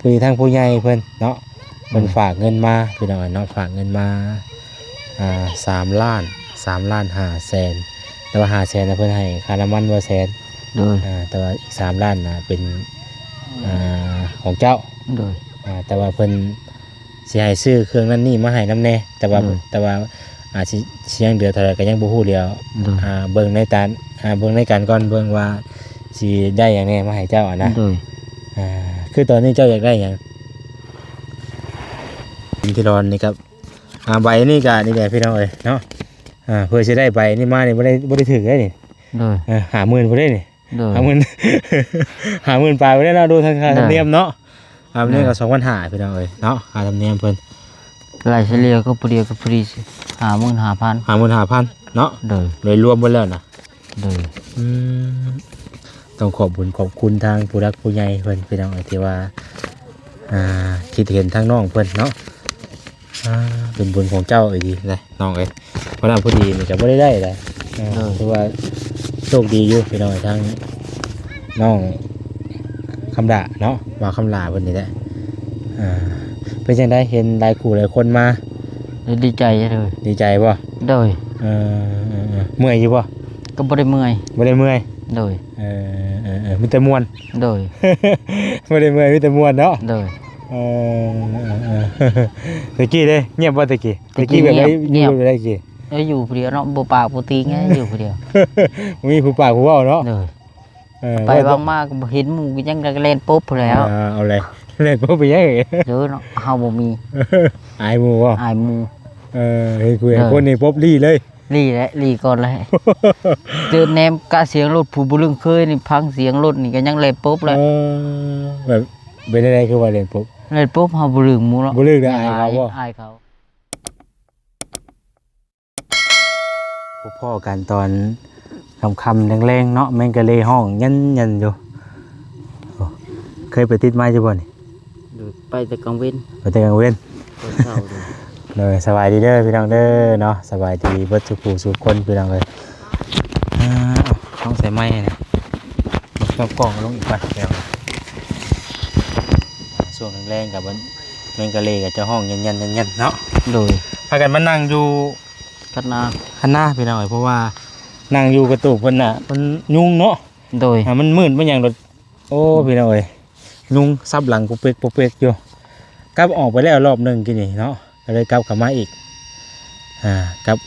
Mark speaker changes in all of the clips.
Speaker 1: คือทางผู้ใหญ่เพิ่นเนาะเพิ่นฝากเงินมาพี่น้องเนาะฝากเงินมา3,500,000แต่ว่า500,000น่ะเพิ่นให้ค่าน้ำมันบ่แสน
Speaker 2: โดย
Speaker 1: แต่ว่าอีก3,000,000น่ะเป็นของเจ้า
Speaker 2: โดย
Speaker 1: แต่ว่าเพิ่นสิให้ซื้อเครื่องนั้นนี่มาให้นำแน่แต่ว่าอาจสิยังเหลือเท่าไรก็ยังบ่ฮู้เดียวเบิ่งในการเบิ่งในการก่อนเบิ่งว่าสิได้หยังแน่มาให้เจ้าอ่ะนะคือตอนนี้เจ้าอยากได้หยังที่ร้อนนี่ครับใบนี่ก็นี่แหละพี่น้องเอ้ยเนาะเพื่อสิได้ใบนี่มานี่บ่ได้ถึกได้นี่50,000บ่ได้นี่50,000 ปลายบ่ได้เนาะดูทางค่าธรรมเนียมเนาะนี่ก็2,500พี่น้องเอ้ยเนาะค่าธรรมเนียมเพิ่น
Speaker 2: รายเฉลี่ยก็พอดีก็พอดี55,000
Speaker 1: เนาะเลยรวมหมดแล้วนะต้องขอบคุณทางผู้รักผู้ใหญ่เพิ่นพี่น้องที่ว่าคิดเห็นทางน้องเพิ่นเนาะเป็นบุญของเจ้าอีกดีนะน้องเอ้ยเพราะนั้นผู้ดีนี่ก็บ่ได้เลยถือว่าโชคดีอยู่พี่น้องทางน้องคำด่าเนาะว่าคำลาเพิ่นนี่แหละเป็นจังได๋เห็นหลายคู่หลายคนมา
Speaker 2: ดีใจเลย
Speaker 1: ดีใจบ่
Speaker 2: โดย
Speaker 1: เมื่อยอยู่บ่
Speaker 2: ก็บ่ได้เมื่อยโดย
Speaker 1: มีแต่ม่วน
Speaker 2: โดย
Speaker 1: บ่ได้เมื่อยมีแต่ม่วนเนาะ
Speaker 2: โดย
Speaker 1: ตะกี้เด้เงียบบ่ตะกี้แบบเงียบได้กี่
Speaker 2: อยู่ผู้เดียวเนาะบ่ปากบ่ตีไงอยู่ผู้เดียว
Speaker 1: มีผู้ปากผู้เว้าเนาะ
Speaker 2: ไปบางมากเห็นหมู่ก็ยังเล่นปุ๊บแล้ว
Speaker 1: เอาเลยเล่นปุ๊บไปยัง
Speaker 2: เด้อเนาะเฮาบ่มี
Speaker 1: อายหมู่บ่
Speaker 2: อายหมู่
Speaker 1: เฮ้ยคุยคนนี้ปุ๊บลี่เลย
Speaker 2: ลี่ก่อนเลยเจอแนมกะเสียงรถผู้บ่ลึงเคยนี่พังเสียงรถนี่ก็ยังเล่นปุ๊บเลย
Speaker 1: แบบเป็นอะไรคือว่าเล่นปุ๊บ
Speaker 2: เฮาบ่ลึงหมู่เนาะ
Speaker 1: บ่ลึงได้อายเขาบ่
Speaker 2: อายเขา
Speaker 1: พ่อกันตอนคำแรงๆเนาะแมงกะเลห้องยันอยู่เคยไปติดไม้จ้ะบ่นี่
Speaker 2: ไปแต่กลางเว้น
Speaker 1: เลยสบายดีเด้อพี่น้องเด้อเนาะสบายดีเบิดทุกผู้ทุกคนพี่น้องเลยต้องใส่ไม้นะต้องกล่องลงอีกบัดแล้วช่วงแรงๆกับแมงกะเลกับเจ้าห้องยันเนาะ
Speaker 2: โดย
Speaker 1: พากันมานั่งอยู่
Speaker 2: ข้างหน้า
Speaker 1: พี่น้องเพราะว่านั่งอยู่กระตุกเพิ่นน่ะมันยุงเนาะ
Speaker 2: โดย
Speaker 1: มันมืดมันหยังรถโอ้พี่น้องเอ้ยยุงซับหลังปุ๊กเป๊กอยู่กลับออกไปแล้วรอบนึงกินนี่เนาะก็เลยกลับมาอีกกลับ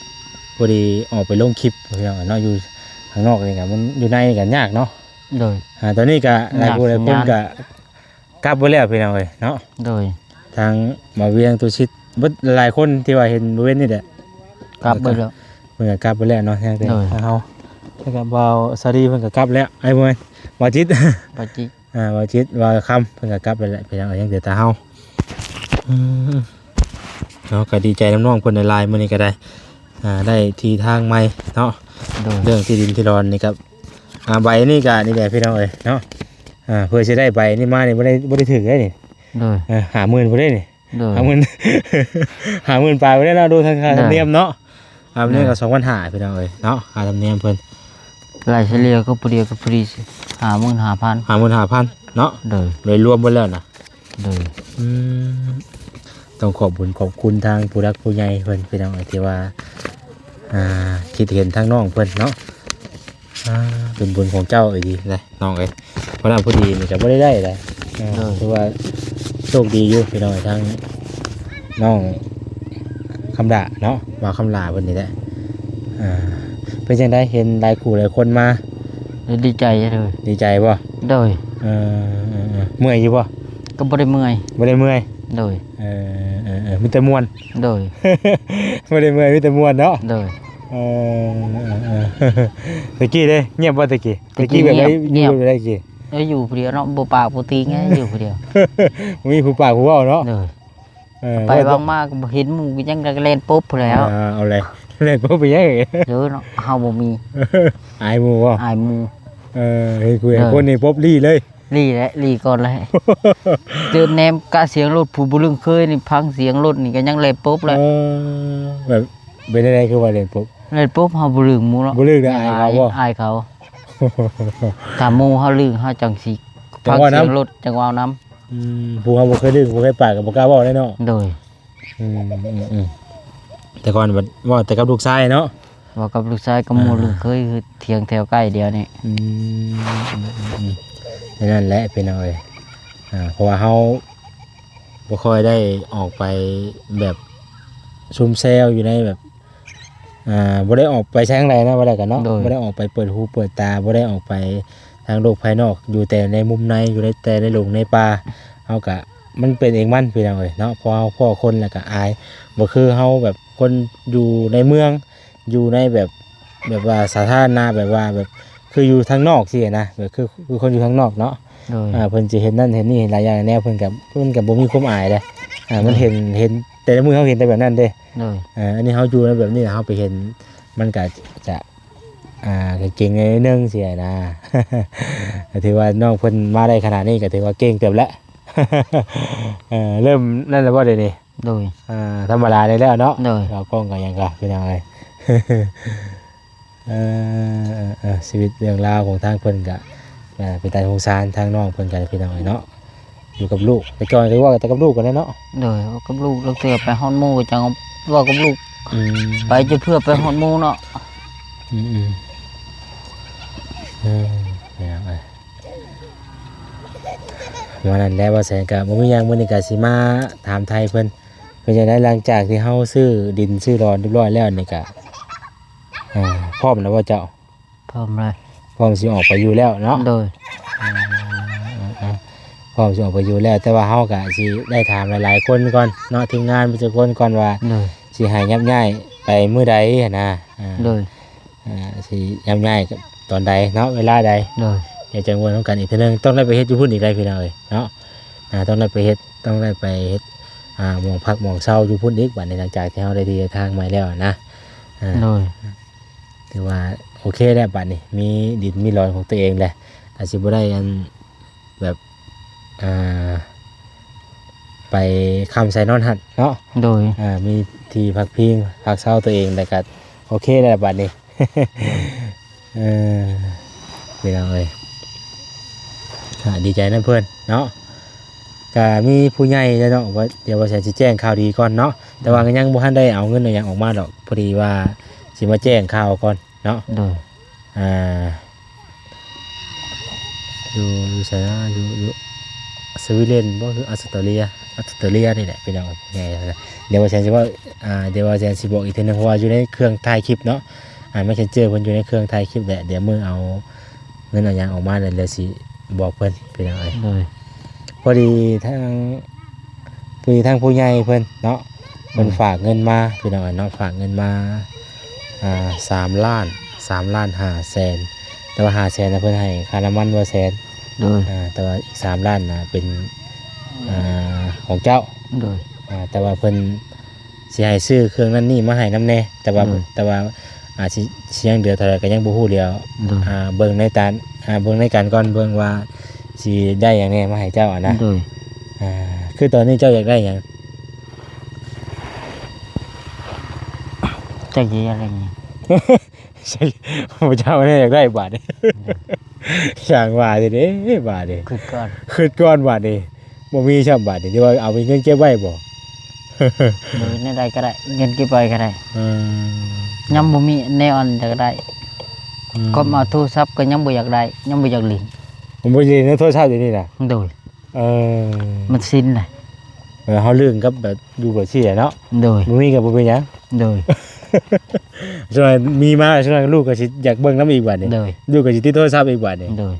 Speaker 1: พอดีออกไปลงคลิปพี่น้องเนาะอยู่ข้างนอกนี่ก็มันอยู่ในกันยากเนาะ
Speaker 2: โดย
Speaker 1: ตอนนี้ก็หลายคนก็กลับไปแล้วพี่น้องเอ้ยเนาะ
Speaker 2: โดย
Speaker 1: ทางมาเวียงตัวชิดเบิดหลายคนที่ว่าเห็นบริเวณนี่แหละ
Speaker 2: กลับไปแล้ว
Speaker 1: เพิ่นก็กลับไปแล้วเนาะแท้ๆเฮาแล้วก็บ่าวซาดีเพิ่นก็กลับแล้วไอ้บ่บ่จิตบ่จิตว่าค่ำเพิ่นก็กลับไปแล้วพี่น้องยังเหลือแต่เฮาเนาะก็ดีใจน้องๆเพิ่นในไลน์มื้อนี้ก็ได้ได้ที่ทางใหม่เนาะเรื่องที่ดินที่ร้อนนี่ครับใบนี่ก็นี่แหละพี่น้องเอ้ยเนาะเพื่อสิได้ใบนี่มานี่บ่ได้ถึกได้นี่50,000บ่ได้นี่50,000 ปลายบ่ได้เนาะดูทางค่าธรรมเนียมเนาะนี่ก็2,500พี่น้องเอ้ยเนาะค่าธรรมเนียมเพิ่น
Speaker 2: รายเฉลี่ยก็พอดี
Speaker 1: 55,000เนาะเลยรวมหมดแล้วนะต้องขอบคุณทางผู้รักผู้ใหญ่เพิ่นพี่น้องที่ว่าคิดเห็นทางน้องเพิ่นเนาะเป็นบุญของเจ้าอีกดีนะน้องเอ้ยเพราะนั้นผู้ดีนี่ก็บ่ได้เลยถือว่าโชคดีอยู่พี่น้องทางน้องคำด่าเนาะว่าคำลาเพิ่นนี่แหละเป็นจังได๋เห็นหลายคู่หลายคนมา
Speaker 2: ดีใจเลย
Speaker 1: ดีใจบ่
Speaker 2: โดย
Speaker 1: เมื่อยอยู่บ่
Speaker 2: ก็บ่ได้เมื่อยโดย
Speaker 1: มีแต่ม่วน
Speaker 2: โดย
Speaker 1: บ่ได้เมื่อยมีแต่ม่วนเนาะ
Speaker 2: โดย
Speaker 1: ตะกี้เด้เงียบบ่ตะกี้แบบเงียบได้กี่
Speaker 2: อยู่ผู้เดียวเนาะบ่ปากบ่ตีไงอยู่ผู้เดียว
Speaker 1: มีผู้ปากผู้เว้าเนาะ
Speaker 2: ไปบางมากเห็นหมู่ก็ยังเล่นปุ๊บแล้ว
Speaker 1: เอาเลยเล่นปุ๊บไปยัง
Speaker 2: เด้อเนาะเฮาบ่มี
Speaker 1: อายหมู่บ่
Speaker 2: อายหมู่
Speaker 1: เฮ้ยคุยคนนี้ปุ๊บ
Speaker 2: ลี่ก่อนเลยเจอแนมกะเสียงรถผู้บ่ลึงเคยนี่พังเสียงรถนี่ก็ยังเล่นปุ๊บเลย
Speaker 1: แบบเป็นอะไรคือว่าเล่นปุ๊บ
Speaker 2: เฮาบ่ลึงหมู่เนาะ
Speaker 1: บ่ลึงได้
Speaker 2: อายเขาถ้าหมู่เฮาลึงเฮาจังสิพังเสียงรถจังว่าน้
Speaker 1: ผู้เขาบ่เคยดึงบ่เคยปากก็บ่กล้าเว้าได้เนาะ
Speaker 2: โดย
Speaker 1: แต่ก่อนว่าแต่กับลูกชายเนาะ
Speaker 2: ว่ากับลูกชายกับหมู่ลูกเคยคือเถียงแถวใกล้เดียวนี่
Speaker 1: นั่นแหละเป็นเอาเลยเพราะว่าเฮาบ่ค่อยได้ออกไปแบบซุมเซลอยู่ในแบบบ่ได้ออกไปใช้ทางใดนะบ่ได้กันเนาะบ่ได้ออกไปเปิดหูเปิดตาบ่ได้ออกไปทางโลกภายนอกอยู่แต่ในมุมในอยู่แต่ในหลงในป่าเฮาก็มันเป็นเองมันเป็นเอาเลยเนาะพอเฮาพ่อคนแล้วก็อายบ่คือเฮาแบบคนอยู่ในเมืองอยู่ในแบบว่าสาธารณะแบบว่าแบบคืออยู่ทางนอกสินะแบบคือคนอยู่ทางนอกเนาะเพิ่นสิเห็นนั่นเห็นนี่เห็นหลายอย่างแนวเพิ่นก็บ่มีความอายเด้มันเห็นแต่ละมื้อเฮาเห็นแต่แบบนั้นเด้อันนี้เฮาอยู่ในแบบนี้เฮาไปเห็นมันก็จะเก่งในนึงสินะ ก็ถือว่าน้องเพิ่นมาได้ขนาดนี้ก็ถือว่าเก่งเติบแล้ว เริ่มนั่นแล้วบ่เดี๋ยวนี้
Speaker 2: โดย
Speaker 1: ธรรมดาได้แล้วเนาะ
Speaker 2: โดย
Speaker 1: เรากล้องก็ยังก็เป็นยังไง ชีวิตเรื่องราวของทางเพิ่นก็เป็นตาสงสารทางน้องเพิ่นก็เป็นยังไงเนาะอยู่กับลูกแต่ก่อนถือว่าแต่กับลูกกันเนาะ
Speaker 2: โดยว่ากับลูกแล้วเทื่อไปฮอดหมู่จังว่ากับลูกไปจะเพื่อไปฮอดหมู่เนาะ
Speaker 1: เป็นยังไงวันนั้นแล้วว่าแสนก็บ่มีหยังมื้อนี้ก็สิมาถามไทยเพิ่นจะได้หลังจากที่เฮาซื้อดินซื้อรอนเรียบร้อยแล้วนี่ก็พร้อมแล้วว่าเจ้า
Speaker 2: พร้อมเลย
Speaker 1: พร้อมสิออกไปอยู่แล้วเนาะ
Speaker 2: โดย
Speaker 1: พร้อมสิออกไปอยู่แล้วแต่ว่าเฮาก็สิได้ถามหลายๆคนก่อนเนาะทีมงานประชาชนก่อนว่าสิให้ยับย้ายไปมื้อใดนะ
Speaker 2: โดย
Speaker 1: สิยับย้ายตอนใดเนาะเวลาใด
Speaker 2: โดย
Speaker 1: อยากจะวนกันอีกทีนึงต้องได้ไปเฮ็ดอยู่พุ่นอีกได้พี่น้องเอ้ยเนาะต้องได้ไปเฮ็ดหม่องพักหม่องเช่าอยู่พุ่นอีกบัดนี้หลังจากที่เฮาได้ดีทางใหม่แล้วนะ
Speaker 2: โดย
Speaker 1: ถือว่าโอเคแล้วบัดนี้มีดินมีรอนของตัวเองแหละอาจสิบ่ได้อันแบบไปคำใส่นอนหัดเนาะ
Speaker 2: โดย
Speaker 1: มีที่พักพิงพักเช่าตัวเองแต่ก็โอเคแล้วบัดนี้ พี่น้องเอ้ยดีใจนะเพื่อนเนาะก็มีผู้ใหญ่แล้วเนาะว่าเดี๋ยวว่าจะแจ้งข่าวดีก่อนเนาะแต่ว่าก็ยังบ่ทันได้เอาเงินอะไรอย่างออกมาดอกพอดีว่าสิมาแจ้งข่าวก่อนเนาะอยู่ไสนะอยู่สวีเดนบ่คือออสเตรเลียนี่แหละพี่น้องใหญ่เดี๋ยวว่าฉันสิว่าเดี๋ยวว่าฉันสิบอกอีกทีนึงเพราะว่าอยู่ในเครื่องถ่ายคลิปเนาะไม่ใช่เจอเพิ่นอยู่ในเครื่องถ่ายคลิปแหละเดี๋ยวมื้อเอาเงินอะไรอย่างออกมาแล้วเดี๋ยวสิบอกเพิ่นพี่น้องเอ้ยพอดีทางผู้ใหญ่เพิ่นเนาะเพิ่นฝากเงินมาพี่น้องเนาะฝากเงินมา3 ล้าน5 แสนแต่ว่า5 แสนนะเพิ่นให้ค่าน้ำมันว่าแสนแต่ว่าอีก3 ล้านนะเป็นของเจ้าแต่ว่าเพิ่นสิให้ซื้อเครื่องนั้นนี่มาให้น้ำแน่แต่ว่าอาจสิเสียงเดือเท่าไหร่ก็ยังบ่ฮู้เดียวเบิ่งในการก่อนเบิ่งว่าสิได้อย่างแน่มาให้เจ้านะคือตอนนี้เจ้าอยากได้หยัง
Speaker 2: จักสิอะไรนี่
Speaker 1: เจ้าเนี่ยอยากได้บาทนี่ อย่างบาทเด้บาทนี่คือก้อนบาทนี่บ่มีช่ำบาทนี่ที่ว่าเอาไปเงินเก็บไว้บ่
Speaker 2: โดยในใดก็ได้เงินเก็บไว้ก็ได้ยังบ่มีแนวอันจะได้ก็มาโทรศัพท์ก็ยังบ่อยากได้ยังบ่อยากเล่น
Speaker 1: ผมบ่ได้ในโทรศัพท์อยู่นี่น่ะ
Speaker 2: โดยมันสิ้นน่ะ
Speaker 1: เฮาลืมกับแบบอยู่กับซี่เนาะ
Speaker 2: โดย
Speaker 1: บ่มีก็บ่เป็นหยัง
Speaker 2: โดย
Speaker 1: ช่วงมีมาช่วงลูกก็สิอยากเบิ่งนำอีกบัดนี่ลูกก็สิติดโทรศัพท์อีกบัดนี่
Speaker 2: โดย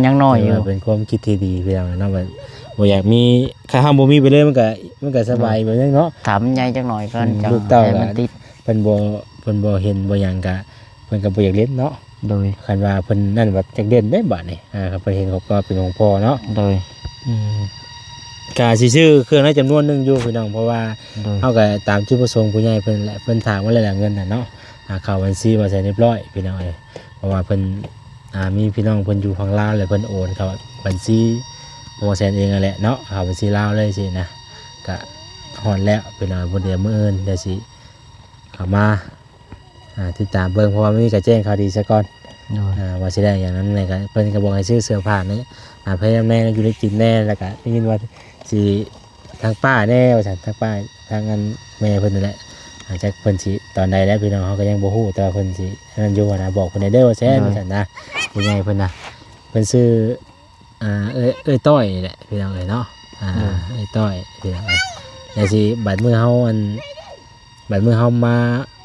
Speaker 2: ยังน้อยอยู่
Speaker 1: เป็นความคิดที่ดีเพียงเนาะบ่อยากมีค่าห้ามบ่มีไปเลยมันก็สบายแบบนึงเนาะ
Speaker 2: ถามใหญ่จักหน่อยก่อน
Speaker 1: จังให้มันติดเพิ่นบ่เห็นบ่หยังก็เพิ่นก็บ่อยากเล่นเนาะ
Speaker 2: โดย
Speaker 1: คันว่าเพิ่นนั่นว่าจักเด่นได้บัดนี่ครับเพิ่นเห็นเขาก็เป็นของพ่อเนาะ
Speaker 2: โดย
Speaker 1: ก็สิซื้อเครื่องนั้นจำนวนนึงอยู่พี่น้องเพราะว่าเฮาก็ตามจุดประสงค์ผู้ใหญ่เพิ่นแหละเพิ่นถามว่าหลายๆเงินน่ะเนาะเข้าบัญชีมาใส่เรียบร้อยพี่น้องเอ้ยเพราะว่าเพิ่นมีพี่น้องเพิ่นอยู่ฝั่งลาวแล้วเพิ่นโอนเข้าบัญชีบ่แสนเองนั่นแหละเนาะเข้าบัญชีลาวเลยสินะก็ฮอดแล้วพี่น้องบ่เดี๋ยวมื้ออื่นเดี๋ยวสิเข้ามาติดตามเบิ่งเพราะว่ามีก็แจ้งข่าวดีซะก่อน
Speaker 2: โดย
Speaker 1: ว่าสิได้อย่างนั้นเลยก็เพิ่นก็บอกให้ซื้อเสื้อผ้านี่พยายามแน่อยู่ได้กินแน่แล้วก็ได้ยินว่าสิทางป้าแน่ว่าซั่นทางป้าทางอันแม่เพิ่นนั่นแหละอาจจะเพิ่นสิตอนใดแล้วพี่น้องเขาก็ยังบ่ฮู้แต่ว่าเพิ่นสินั่นอยู่นะบอกเพิ่นได้เด้อว่าแซ่นว่าซั่นนะผู้ใหญ่เพิ่นน่ะเพิ่นซื้อเอ้ยต้อยนี่แหละพี่น้องเอ้ยเนาะเอ้ยต้อยพี่น้องเอ้ยแล้วสิบัดมื้อเฮามา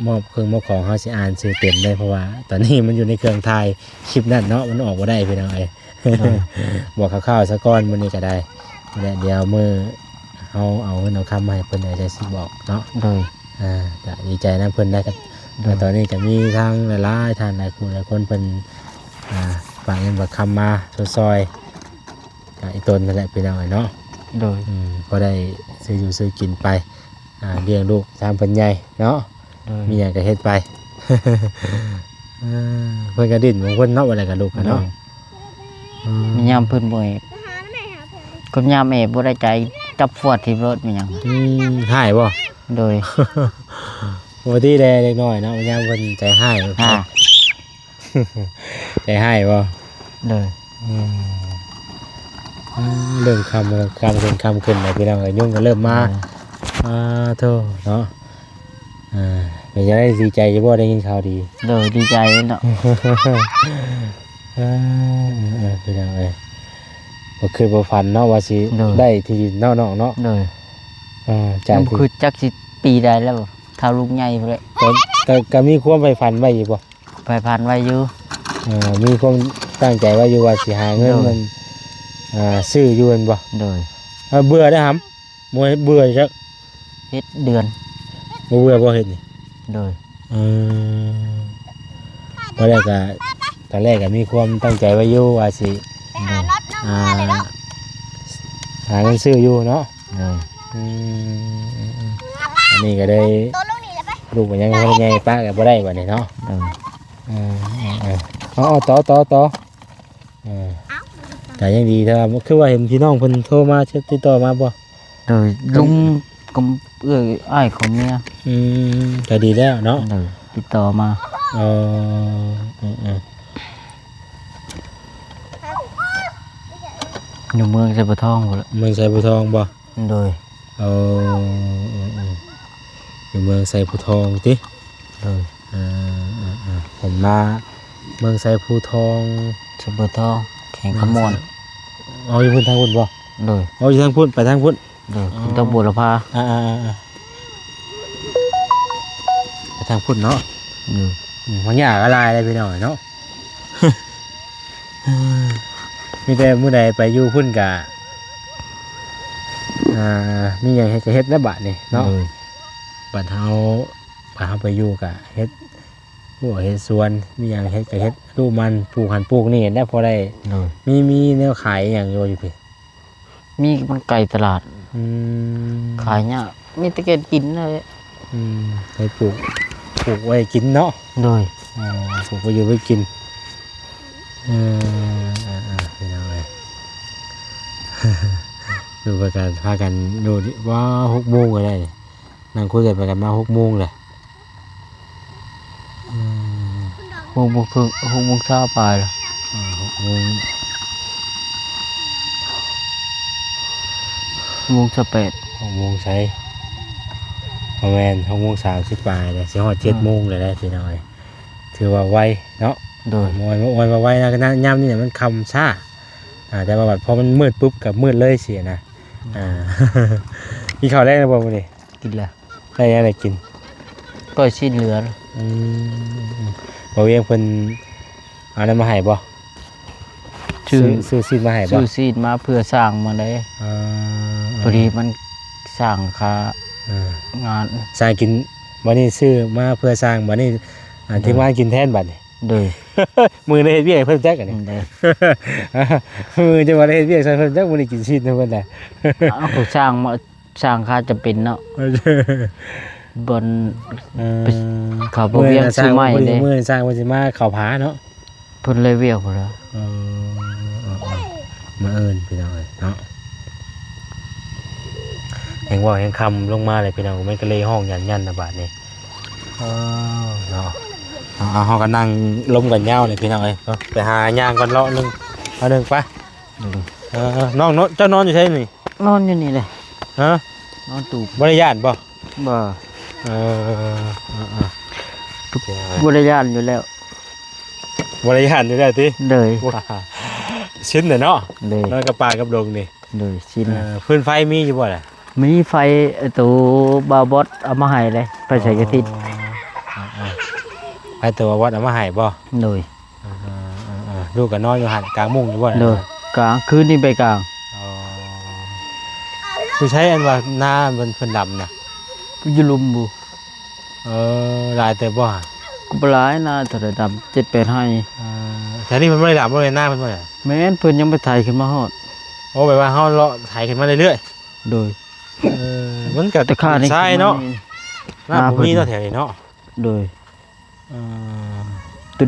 Speaker 1: มอบเครื่องมอบของเฮาสิอ่านชื่อเต็มได้เพราะว่าตอนนี้มันอยู่ในเครื่องถ่ายคลิปนั้นเนาะมันออกบ่ได้พี่น้องเอ้ย บอกคร่าวๆซะก่อนมื้อนี้ก็ได้แล้วเดี๋ยวมื้อเฮาเอาเงินเอาคำมาให้เพิ่นเดี๋ยวจะสิบอกเนาะ
Speaker 2: โดย
Speaker 1: ก็ดีใจนะเพิ่นได้ก็ตอนนี้จะมีทางหลายๆท่านหลายคนเพิ่นฝากเงินฝากคำมาซอยๆก็อีตนนั่นแหละพี่น้องเอ้ยเนาะ
Speaker 2: โดย
Speaker 1: ก็ได้ซื้ออยู่ซื้อกินไปเลี้ยงลูกตามเพิ่นใหญ่เนาะ
Speaker 2: โดย
Speaker 1: มีหยังก็เฮ็ดไป เพิ่นก็ดิ้นของเพิ่นเนาะว่าอะไรกับลูกกันเนาะ
Speaker 2: มียามเพิ่นบ่ให้กับยามแม่บ่ได้ใจจับฟวดที่รถมีหยัง
Speaker 1: หายบ่
Speaker 2: โดย
Speaker 1: ปกติแลเล็กน้อยเนาะยามเพิ่นใจหาย ใจหายบ่
Speaker 2: โดย
Speaker 1: เรื่องคำขึ้นแล้วพี่น้องเอ้ยยุ่งก็เริ่มมาโธ่เนาะเป็นจะได้ดีใจจะบ่ได้ยินข่าวดี
Speaker 2: โดยดีใจเนาะ
Speaker 1: พี่น้องเอ้ยบ่คือบ่ฝันเนาะว่าสิได้ที่ดินเนาะเนาะ
Speaker 2: โดย
Speaker 1: จาก
Speaker 2: มันคือจักสิปีใดแล้วถ้าลูกใหญ่พุ่นแหละ
Speaker 1: ก็มีความใฝ่ฝันไว้อยู่บ่
Speaker 2: ไปผ่านไว้อยู่
Speaker 1: มีความตั้งใจไว้อยู่ว่าสิหาเงินมันซื้ออยู่แม่นบ่
Speaker 2: โดย
Speaker 1: เบื่อได้อหำบ่เบื่อจัก
Speaker 2: เฮ็ดเดือน
Speaker 1: บ่เบื่อบ่เฮ็ดนี่
Speaker 2: โดย
Speaker 1: ตอนแรกก็มีความตั้งใจไว้อยู่ว่าสิหาเงินซื้ออยู่เนาะ
Speaker 2: โดย
Speaker 1: อันนี้ก็ได้ลูกมันยังบ่ใหญ่ป้าก็บ่ได้บัดนี้เนาะ
Speaker 2: โดย
Speaker 1: เอาต่อแต่ยังดีถ้าคือว่าเห็นพี่น้องเพิ่นโทรมาติดต่อมาบ่
Speaker 2: โดยลุงกับอ้ายของเมีย
Speaker 1: ก็ดีแล้วเนาะ
Speaker 2: โดยติดต่อมา อยู่เมืองไชปทองพุ่นแหละ
Speaker 1: เมืองไสผู้ทองบ่
Speaker 2: โดย
Speaker 1: อยู่เมืองไสผู้ทองติ
Speaker 2: โดย
Speaker 1: ผมมาเมืองไสผู้ทอง
Speaker 2: ไชปทองแข่งขมวน
Speaker 1: เอาอยู่พุ่นทางพุ่นบ่
Speaker 2: โดย
Speaker 1: เอาอยู่ทางพุ่นไปทางพุ่น
Speaker 2: โดยคุณต้องบุรพา
Speaker 1: ไปทางพุ่นเนาะ
Speaker 2: โดย
Speaker 1: มันยากอะไรเลยพี่น้อยเนาะ มีแต่มื้อใดไปอยู่พุ่นกะมีหยังเฮ็ดก็เฮ็ดแล้วบัดนี่เนาะ
Speaker 2: โดย
Speaker 1: บัดเฮาไปอยู่กะเฮ็ดพวกเฮ็ดสวนมีหยังเฮ็ดก็เฮ็ดลูกมันปลูกหันปลูกนี่ได้พอได้
Speaker 2: โดย
Speaker 1: มีแนวขายหยังอยู่พี่
Speaker 2: มีมันไก่ตลาด
Speaker 1: ข
Speaker 2: ขายเนี่ยมีแตะเกียบกินเลย
Speaker 1: ให้ปลูกไว้กินเนาะ
Speaker 2: โดย
Speaker 1: ปลูกไว้อยู่ไว้กินพี่น้องเอ้ย ดูไปกันพากันดูดิว่า6 โมงก็ได้นี่นั่งคุยกันไปกันมา6 โมงเลย
Speaker 2: 6 โมงเช้าไปแล้ว
Speaker 1: 6 โมง
Speaker 2: 6 โมง
Speaker 1: 6 โมงใช้ประมาณ6 โมง 30ปลายเลยสิฮอด7 โมงเลยได้พี่น้อยถือว่าไวเนาะ
Speaker 2: โดย
Speaker 1: มวยมาไวนะก็นะย่ำนี่เนี่ยมันคำช้าแต่ว่าแบบพอมันมืดปุ๊บกับมืดเลยเสียนะกินข้าวได้นะบ่มื้อนี้
Speaker 2: กินแล้ว
Speaker 1: ได้อะไรกิน
Speaker 2: ก้อยชิ้นเหลือ
Speaker 1: บ่เวียงเพิ่นเอาน้ำมาให้บ่ ซื้อซีดมาให้บ่
Speaker 2: ซื้อซีดมาเพื่อสร้างมาเลยพอดีมันสร้างค่างาน
Speaker 1: สร้างกินวันนี้ซื้อมาเพื่อสร้างวันนี้ที่มากินแทนบัดนี่
Speaker 2: โดย
Speaker 1: มือได้เฮ็ดเวียกให้เพิ่นจักอันนี้
Speaker 2: โดย
Speaker 1: มือจะมาได้เฮ็ดเวียกใส่เพิ่นจักบ่ได้กินซีดเพิ่นน่ะ
Speaker 2: เอาเขาสร้างค่าจะเป็นเนาะบนเขาบ่เวียงซื้อใหม่เด้
Speaker 1: มื้อสร้างว่าสิมาเข้าผาเนาะ
Speaker 2: เพิ่นเลยเวียกพุ่นแล้ว
Speaker 1: มาเอิ้นพี่น้องเอ้ยเนาะแห่งว่าแห่งคำลงมาเลยพี่น้องมันก็เลยห้องยันนะบาดนี้เนาะเอา เอาเฮาก็นั่งลมกันยาวเลยพี่น้องเอ้ยไปหาย่างก่อนเลาะนึงเอานึงไปน้องเจ้านอนอยู่ไสนี่
Speaker 2: นอนอยู่นี่เลย
Speaker 1: ฮะ
Speaker 2: นอนตูบ
Speaker 1: บ่ได้ย่านบ่
Speaker 2: บ่
Speaker 1: เออ
Speaker 2: บ่ได้ย่านอยู่แล้ว
Speaker 1: บ่ได้ย่านอยู่แล้วติ
Speaker 2: เลย
Speaker 1: ว้าชิ้นเด้อเนาะ
Speaker 2: เลย
Speaker 1: นอนกับป่ากับดงนี่
Speaker 2: เลยชิ้นน่ะ
Speaker 1: พื้นไฟมีอยู่บ่ล่ะ
Speaker 2: มีไฟตัวบาบอสเอามาให้เลยไปใส่กระติด
Speaker 1: ไฟตัววัดเอามาให้บ่
Speaker 2: เลย
Speaker 1: ลูกก็นอนอยู่หันกลางมุ้งอยู่บ่
Speaker 2: เลยกลางคืนนี่ไปกลาง
Speaker 1: คือใช้อันว่าหน้ามันเพิ่นดำน่ะ
Speaker 2: อยู่ลุมบุ
Speaker 1: ลายเตบ่
Speaker 2: กูปลายนะเท่าไหร่ดำ7-8ให้
Speaker 1: แต่นี่มันบ่ได้ดำบ่ได้หน้าเพิ่นบ่ได้
Speaker 2: แม่นเพิ่นยังไปถ่ายขึ้นมาฮอด
Speaker 1: โอ้แบบว่าเฮาเลาะไถขึ้นมาเรื่อย
Speaker 2: โดย
Speaker 1: ๆมันก็
Speaker 2: แต่ค่านี่
Speaker 1: ใช่เนาะหน้าบ่มีเนาะแถวนี้เนาะ
Speaker 2: โดยตัว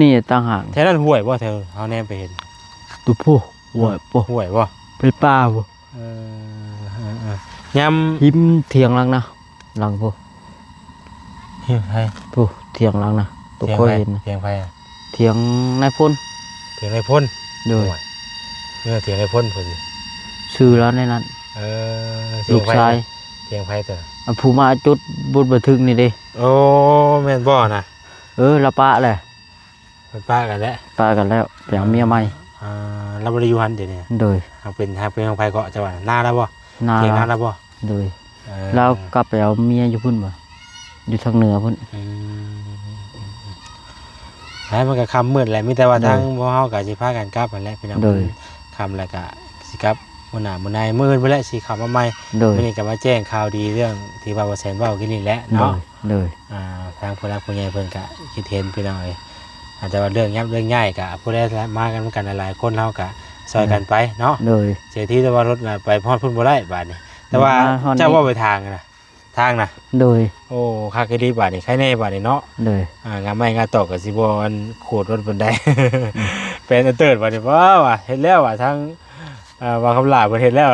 Speaker 2: นี้ต่างหาก
Speaker 1: แถวนั้นห้วยบ่แถวเฮาแนมไปเห็น
Speaker 2: ตัวผู้หวยบ่
Speaker 1: ห้วยบ่
Speaker 2: ไปป่าบ่
Speaker 1: ยาม
Speaker 2: หิมเถียงหลังนะหลังผู้
Speaker 1: ให้
Speaker 2: ผู้เถียงหลังนะตัวค่อยเห็นนะ
Speaker 1: เถียงไผ
Speaker 2: เถียงนายพล
Speaker 1: เถียงในพ่น
Speaker 2: โดย
Speaker 1: เถียงในพ่นเพิ่น
Speaker 2: ชื่อแล้วในนั้น ลูกชาย
Speaker 1: เถียงไผตัว
Speaker 2: อันผู้มาจุดบุญบันทึกนี่เด้
Speaker 1: โอ้แม่นบ่นะ
Speaker 2: ละปะแหละ
Speaker 1: เป็นป้ากันแล้ว
Speaker 2: ปะกันแล้วไปเอาเมียใหม่
Speaker 1: เราบ่ได้อยู่หันเดี๋ยวนี้
Speaker 2: โดย
Speaker 1: เป็นของไผเกาะจังหวัดหน้าแล้วบ่
Speaker 2: นา
Speaker 1: เถียงหน้าแล้วบ่
Speaker 2: โดยแล้วกลับไปเอาเมียอยู่พุ่นบ่อยู่ทางเหนือพุ่น
Speaker 1: แล้วมันก็ค่ำมืดแหละมีแต่ว่าทางบ่เฮาก็สิพากันกลับนั่นแหละพี่น้องค่ำแล้วก็สิกลับมื้อหน้ามื้อในมื้ออื่นพุ่นแหละสิเข้ามาใหม่
Speaker 2: โดย
Speaker 1: มื้อนี้ก็มาแจ้งข่าวดีเรื่องที่ว่าบ่แซนเว้ากินนี่แหละ
Speaker 2: โด
Speaker 1: เนาะ
Speaker 2: ยโดย
Speaker 1: ทางผู้รักผู้ใหญ่เพิ่นก็คิดเห็นพี่น้องเอ้ยอาจจะว่าเรื่องยับเรื่องใหญ่ก็ผู้ใดมากันหลายๆคนเฮาก็ซอยกันไปเนาะ
Speaker 2: โดย
Speaker 1: เสียที่แต่ว่ารถน่ะไปพอดพุ่นบ่ได้บาดนี้แต่ว่า
Speaker 2: มาฮอดนี่
Speaker 1: เจ้าว่าไปทางน่ะทางน่ะ
Speaker 2: โดย
Speaker 1: โอ้คักอีหลีบาดนี้ใครแน่บาดนี้เนาะ
Speaker 2: โดย
Speaker 1: งานไม้งานตอกก็สิบ่อันโคตรรถบนได เป็นอันเติร์ดบาดนี้ว่าเฮ็ดแล้วว่าทางว่าคำลาเพิ่นเฮ็ดแล้ว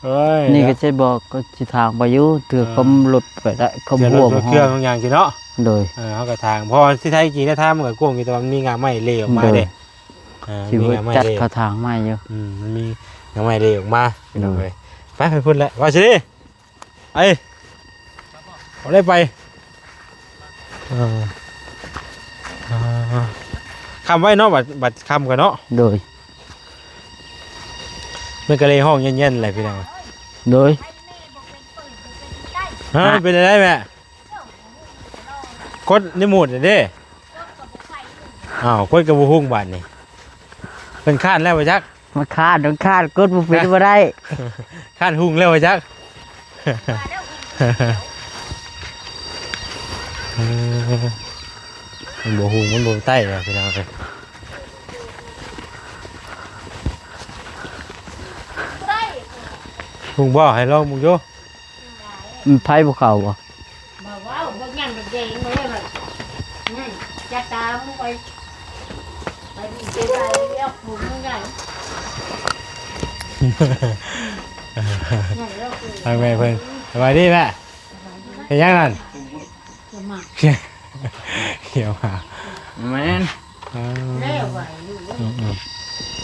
Speaker 1: โอ้ย
Speaker 2: นี่ก็ใช่บอกก็สิทางไปอยู่เถือคำรถไปได้คำหัว
Speaker 1: เครื่องบางอย่างสิเนาะ
Speaker 2: โดย
Speaker 1: เฮาก็ทางเพราะที่ไทยจริงแล้วทางมันก็กว้างอยู่แต่ว่ามันมีงานไม้เล่ออกมาเด้
Speaker 2: ที่
Speaker 1: มี
Speaker 2: ว่า
Speaker 1: งานไม้
Speaker 2: จัด
Speaker 1: เล่
Speaker 2: เขาทางใหม่อยู่
Speaker 1: มันมีงานไม้เล่ออกมาพี่น้อง
Speaker 2: โดย
Speaker 1: เอ้ยไปพุ่นแล้วว่าสิดิไอ้บ่ได้ไปคำไว้เนาะบัดคำกันเนาะ
Speaker 2: โดย
Speaker 1: มันก็เลยห้องเย็นๆเลยพี่น้อง
Speaker 2: โดย
Speaker 1: ฮะเป็นอะไรแม่กดในหมุดเด้อ้าวกดกระบุหุ่งบาทนี่เป็นข้านแล้วไปจัก
Speaker 2: มาคาดต้องคาดกดบุฟเฟ่ต์บ่ได้
Speaker 1: ข้านหุ่งแล้วไปจักมันบ่หุ่งมันบ่ใต้เลยพี่น้องเลยหุ่งบ่ให้ลองมึงโย
Speaker 2: มันไผบ่เข้าบ่
Speaker 3: mà quá một bức nhanh được gì mới mà cha ta không quay tại vì chị ta đi ốc buồn nó ngay
Speaker 1: ทางแม่เพิ่นสบายดีแม่เป็นยังนั่น
Speaker 3: mà
Speaker 1: เขียวหมาก
Speaker 2: แม่น
Speaker 3: leo vậy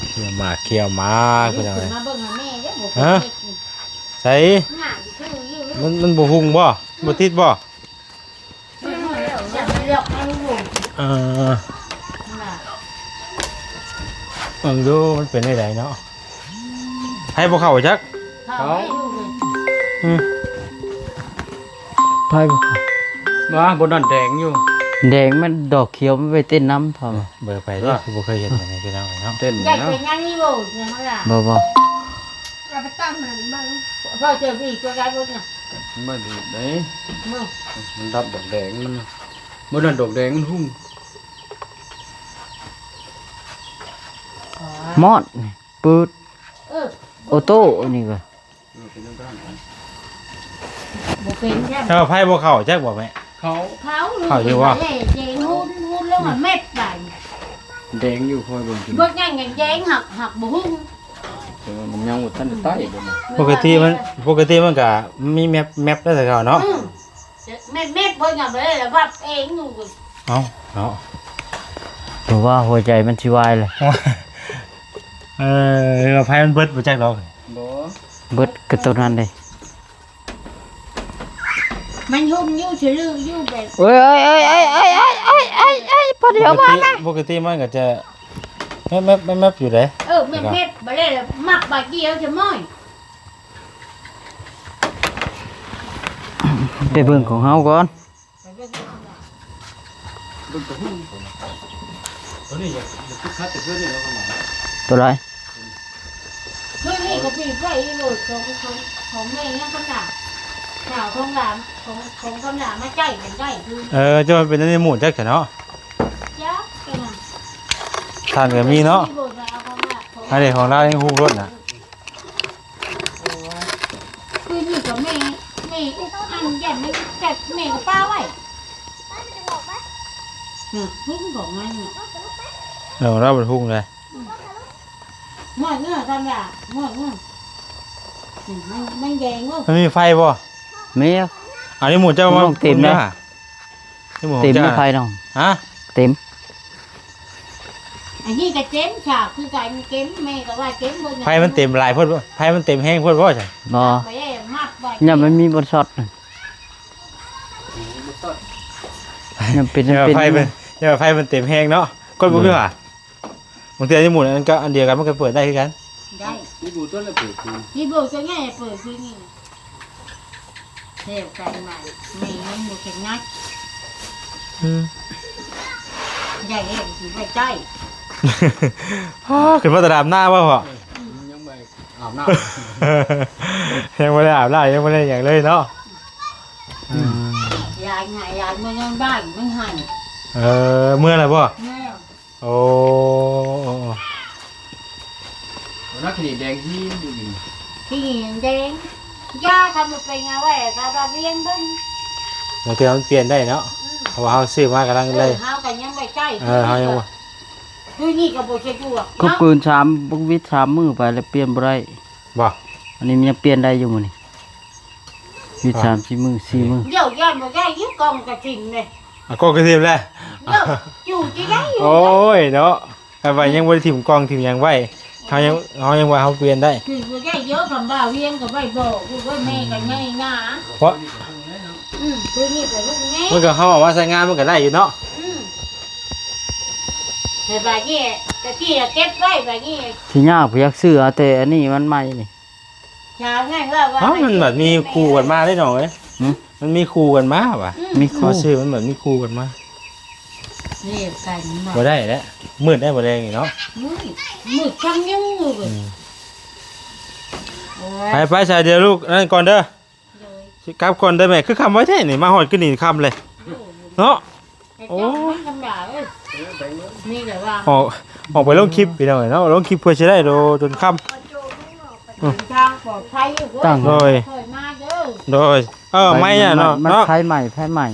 Speaker 1: เขียวหมากเขียวหมากเป็นยังไง
Speaker 3: mà bưng là mẹ chứ một
Speaker 1: Hả?
Speaker 3: cái
Speaker 1: ใส่
Speaker 3: ngả cái thứ gì
Speaker 1: มันบ่หุงบ่บ่ติดบ่
Speaker 3: chẳng leo nó buồn
Speaker 1: เออ
Speaker 3: là
Speaker 1: เบิ่งดูมันเป็นได้เนาะให้บ่เข้าจัก
Speaker 3: không ấy luôn rồi
Speaker 2: ไผบ่เข้า
Speaker 4: มาบนนั่นแดงอยู่
Speaker 2: แดงมันดอกเขียวมันไปเต้นน้ำพอบ่
Speaker 1: เบิ่งไปเด้อคือบ่เคยเห็นอันนี้พี่น้องเนาะ
Speaker 4: เต้น
Speaker 3: dạy
Speaker 4: เนาะ
Speaker 3: về nhanh đi bồ nhà nó là
Speaker 2: บ่
Speaker 3: là phải tăng mà bao bao giờ vì cho gái luôn nè
Speaker 4: ไม่ดีเด้
Speaker 3: mưa
Speaker 4: มันดับดอกแดงมันบนนั่นดอกแดงมันหุ่ง
Speaker 2: มอดนี่ปืด
Speaker 3: ừ
Speaker 2: ออโต้นี่ก็
Speaker 3: một cái nha
Speaker 1: ถ้าไผบ่เข้าจักบ่แม่
Speaker 4: เขา
Speaker 3: tháo luôn
Speaker 1: Hỏi
Speaker 3: thì
Speaker 1: nhiều quá.
Speaker 3: để chị hôn hôn lúc mà mệt bài
Speaker 4: แดงอยู่คอยเบิ่งกิน
Speaker 3: bước nhanh nhanh dán học học bù hung
Speaker 4: แต่ว่ามันยังบ่ทันได้ใต้บนน่ะ
Speaker 1: ปกติมันก็มีแมปได้แต่เก่าเนาะ
Speaker 3: mệt mệt thôi nhà bé là vấp én luôn rồi
Speaker 1: เอาเนาะ
Speaker 2: เพราะว่าหัวใจมันสิวายเลย
Speaker 1: ไฟมันเบิดบ่จักดอก
Speaker 4: บ่
Speaker 2: เบิดก็ตัวนั้นเลย
Speaker 3: มันยุ่งยุ่งชื่อยุ่งแบบ
Speaker 2: เอ้ยพอเดียวมานะ
Speaker 1: ปกติมันก็จะแมบอยู่เด้
Speaker 3: แม่บ่ได้มักบาเกี่ยวจะม้อย
Speaker 2: ไปเบิ่งของเฮาก่อน
Speaker 4: ตัวนี้อย่าคึกคักแต่เพื่อนนี่เราก็มา
Speaker 2: ตัวไร
Speaker 3: คือนี่ก็ปีไฟเลยของแม่เนี่ยคำหนาหนาวของหลามของคำหนามาใจกันได้คือ
Speaker 1: จะมันเป็นอันนี้หมูจักแค่เนาะ
Speaker 3: จ้ากันนะ
Speaker 1: ทานก็มีเนาะอันนี้ของเรายังฮู้รสน่ะ
Speaker 3: คือนี่กับแม่อันยันไม่จัดแม่กับป้าไว้หุ้งของมันเนี่ย
Speaker 1: ของเราเป็นหุ้งเลย
Speaker 3: หม้อเนื้อทำละหม้อเนื้อมันแดงเว้ย
Speaker 1: มันมีไฟบ่
Speaker 2: มี
Speaker 1: อันนี้หมูเจ้ามา
Speaker 2: ต้องเต็มนะ
Speaker 1: นี่หมู
Speaker 2: เต็ม
Speaker 1: เจ้า
Speaker 2: ไม่ไฟน้อง
Speaker 1: ฮะ
Speaker 2: เต็ม
Speaker 3: อันนี้ก็เจ๊มฉากคือไก่มันเจ๊มแม่ก็ว่าเจ๊มบน
Speaker 1: ไฟมันเต็มหลายเพิ่นบ่ไฟมันเต็มแห้งเพิ่นบ่ใช่
Speaker 2: บ่
Speaker 3: ไปมัดไว้
Speaker 2: เนี่ยมันมีบนช็อตเนี่ยเป็น
Speaker 1: อย่าไฟมันอย่าไฟมันเต็มแห้งเนาะคนบ่คือว่าบางทีอันนี้หมูอันก็อันเดียวกันมันก็เปิดได้คือกัน
Speaker 3: ได้
Speaker 4: นี่ดูต้นละเปิดคือ
Speaker 3: ที่บอกจะง่ายเปิดคือนี่เทปกันใหม่ไม่ให้หมดแข็งนักใหญ่เองถือไปใจ
Speaker 1: ขึ้นมาตะดามหน้าบ่พ่อ
Speaker 4: ยังไม่อาบน้
Speaker 1: ยังบ่ได้อาบน้ำยังบ่ได้หยังเลยเนาะ
Speaker 3: ยายไงยายมันยังได้มันหัน
Speaker 1: เมื่อไหร่บ่
Speaker 3: แม่
Speaker 1: โอ้
Speaker 4: ำนักขีดแดงที่อยู่นี่
Speaker 3: ที่แดงย่าทำมันเป็นไงวะตาตาเรียนบึ้ง
Speaker 1: บางทีมันเปลี่ยนได้เนาะเพราะว่าเฮาซื้อมากำลังเลย
Speaker 3: เฮากันยังไปใจ
Speaker 1: เฮายังบ่
Speaker 3: คือนี่ก็บอกจะดูอ่ะ
Speaker 2: ก็เกิน3บุกวิท3มื้อไปแล้วเปลี่ยนบ่ได้
Speaker 1: บ่
Speaker 2: อันนี้มันยังเปลี่ยนได้อยู่มื้อนี้วิท3-4มื้อ4มื้อ
Speaker 3: เดี๋ยวย่ามาได้ยึดกองกระถิ่นเลย
Speaker 1: ก็กระทิมแล้ว
Speaker 3: เดี๋ยวอยู่ที่ไหนอยู่
Speaker 1: โอ้ยเนาะแต่ว่ายังบ่ได้ถิ่มกองถิ่มหยังไว้เฮายังว่าเฮาเปลี่ยนได้
Speaker 3: คือมาได้เยอะคำบ่าเวียงกับใบบอกคือว่าแม่กันไงนะ
Speaker 1: เพราะ
Speaker 3: คือนี่กับลูกแง่
Speaker 1: มันก็เฮาเอามาใช้งานมันก็ได้อยู่เนาะ
Speaker 3: แต่แบบนี้แต่ที่เก็บไว้แบบนี้
Speaker 2: ที่ยากบ่อยากซื้อเอาแต่อันนี้มันใหม่นี่
Speaker 3: ชาวง่ายว่า
Speaker 1: มันแบบมีคู่กันมาได้หน่อย มันมีคู่กันมาว่ะ
Speaker 2: มี
Speaker 1: ขอ
Speaker 2: คู่
Speaker 1: ชื่อมันแบบมีคู่กันมา
Speaker 3: นี่กันมา
Speaker 1: บ่ได้แล้วมืดได้บ่ได้นี่เนาะ
Speaker 3: มืดช่างยังมืดเลย
Speaker 1: ไปชายเดียวลูกนั่นก่อนเด้อสิกลับก่อนเด้อแม่คือคำไว้แท้นี่มาฮอดคือนี่คำเลยเนาะ
Speaker 3: โอ้คำด่าเลยนี่แต่ว่า
Speaker 1: ออกไปลงคลิปพี่น้องเนาะลงคลิปเพื่อจะได้โดจนค่ำ
Speaker 3: ทางปลอดภัยอยู่
Speaker 2: ตั้ง
Speaker 1: โดย
Speaker 3: เคยมาเด้อ
Speaker 1: โดยไม่อ่ะเนาะ
Speaker 2: มัน
Speaker 1: เนาะ
Speaker 2: ไผใหม่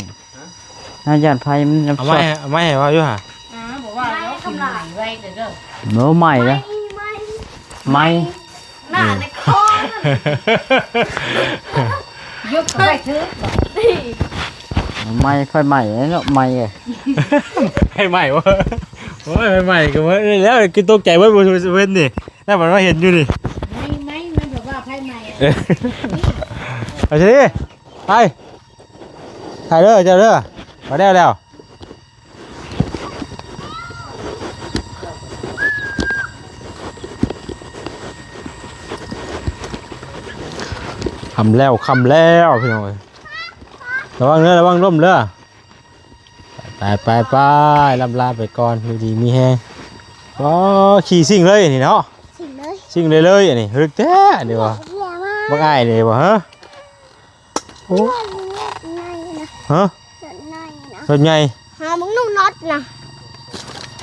Speaker 2: น่าย่านไผมันน้ำ
Speaker 1: เอา
Speaker 2: ช็อต
Speaker 1: ไม่ให้ว่าอยู่ห่า
Speaker 3: บอกว่าแล้วคำด่าไว้เด้อ
Speaker 2: โน้ใหม่แล้วใหม่
Speaker 3: หน้าในคอยกไปถือ
Speaker 2: ใหม่ไฟใหม่เนาะใหม่เลย
Speaker 1: ให้ใหม่วะโอ้ยใหม่ก็ว่าแล้วกินตกใจว่าบ่เว้นนี่แล้วมันว่าเห็นอยู่นี่
Speaker 3: ไม่มันแบบว่าไพ่ใหม่
Speaker 1: เอาสิไปถ่ายเด้อเจ้าเด้อมาแล้วคำแล้วพี่น้องระวังเด้อระวังร่มเด้อไปลำลาไปก่อนดูดีมีแฮงว้าขี่ซิ่งเลยนี่เนาะซิ่งเลยอันนี้ฮึกแท้เดี๋ยวบักอ้ายเดี๋ยวฮะโอ้ฮะรถใหญ่
Speaker 5: หามึงนู่นน็อตนะ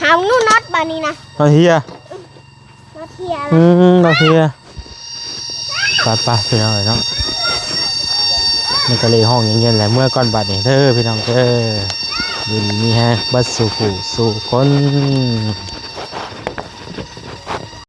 Speaker 5: หามึงนู่นน็อตบานี้นะ
Speaker 1: รถเฮีย
Speaker 5: น็อตเทีย
Speaker 1: รถเฮียไปพี่น้องเนาะมันก็เลยห้องเย็นๆแหละเมื่อก่อนบัดนี่เด้อพี่น้องเด้อดูดีมีแฮงบัดสู่ผู้สู่คน